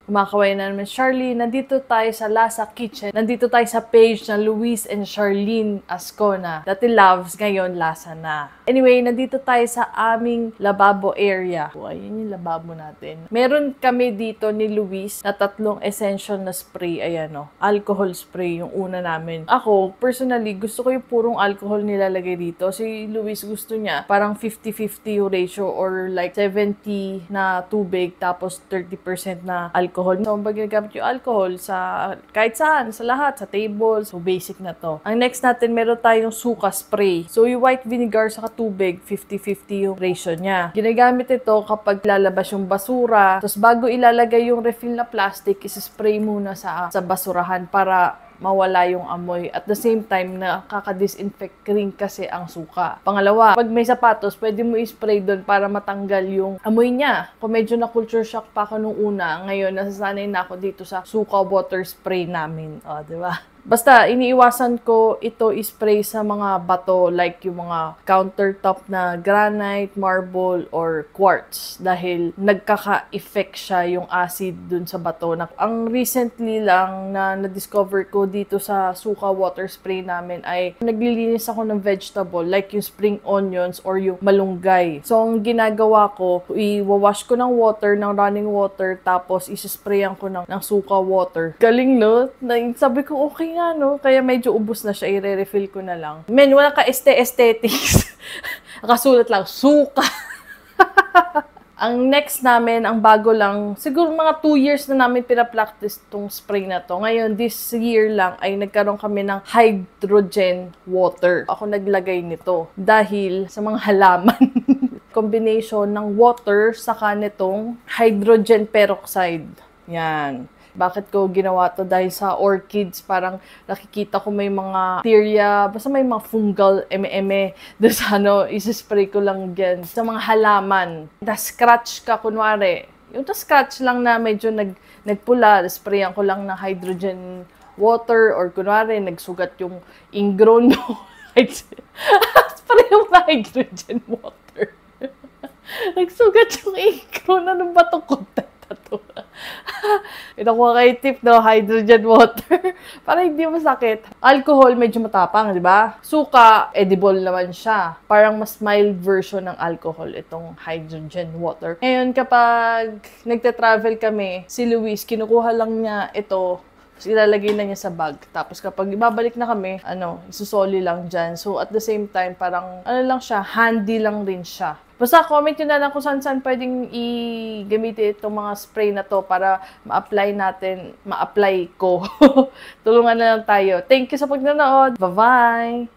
Kumakaway na naman Charlene. Nandito tayo sa Lasa Kitchen. Nandito tayo sa page na Luis and Charlene Ascona. Dati Loves, ngayon Lasa na. Anyway, nandito tayo sa aming lababo area. So, ayan yung lababo natin. Meron kami dito ni Luis na 3 essential na spray. Ayan o, alcohol spray yung una namin. Ako, personally, gusto ko yung purong alcohol nilalagay dito. Si Luis gusto niya parang 50-50 yung ratio or like 70 na tubig tapos 30% na alcohol. So, pag ginagamit yung alcohol sa kahit saan, sa lahat, sa table. So, basic na to. Ang next natin, meron tayong suka spray. So, yung white vinegar sa tubig, 50-50 yung ratio niya. Ginagamit ito kapag lalabas yung basura. Tapos, bago ilalagay yung refill na plastic, isa-spray muna sa basurahan para mawala yung amoy. At the same time, nakaka-disinfect rin kasi ang suka. Pangalawa, pag may sapatos, pwede mo i-spray doon para matanggal yung amoy niya. Kung medyo na-culture shock pa ako nung una, ngayon, nasasanay na ako dito sa suka water spray namin. O, diba? Basta, iniiwasan ko ito i-spray sa mga bato like yung mga countertop na granite, marble, or quartz dahil nagkaka-effect siya yung acid dun sa bato. Ang recently lang na na-discover ko dito sa suka water spray namin ay naglilinis ako ng vegetable like yung spring onions or yung malunggay. So, ang ginagawa ko, i-wash ko ng water, ng running water, tapos isisprayan ko ng suka water. Galing, no? Sabi ko, okay nga, no? Kaya medyo ubos na siya, i-refill ko na lang. Men, wala ka aesthetics. Nakasulat lang, suka. Ang next namin, ang bago lang, siguro mga 2 years na namin pinapractice tong spray na to. Ngayon, this year lang ay nagkaroon kami ng hydrogen water. Ako naglagay nito dahil sa mga halaman. Combination ng water saka nitong hydrogen peroxide. Yan. Bakit ko ginawa to? Dahil sa orchids, parang nakikita ko may mga bacteria, basta may mga fungal eme-eme. Doon sa isispray ko lang dyan. Sa mga halaman. Na-scratch ka, kunwari. Yung na-scratch lang na medyo nagpula, sprayan ko lang na hydrogen water, or kunwari, nagsugat yung ingrown mo. Spray yung hydrogen water. Nagsugat yung ingrown. Ano ba itong content na to? Ito ko kay tip, no? Hydrogen water. Para hindi masakit. Alcohol, medyo matapang, di ba? Suka, edible naman siya. Parang mas mild version ng alcohol itong hydrogen water. Ngayon, kapag nagte-travel kami, si Luis, kinukuha lang niya ito, ilalagay na niya sa bag. Tapos kapag ibabalik na kami, isusoli lang dyan. So, at the same time, parang, lang siya, handy lang rin siya. Basta comment nyo na lang kung saan pwedeng i-gamitin itong mga spray na to para ma-apply ko. Tulungan na lang tayo. Thank you sa pagnanood. Bye-bye!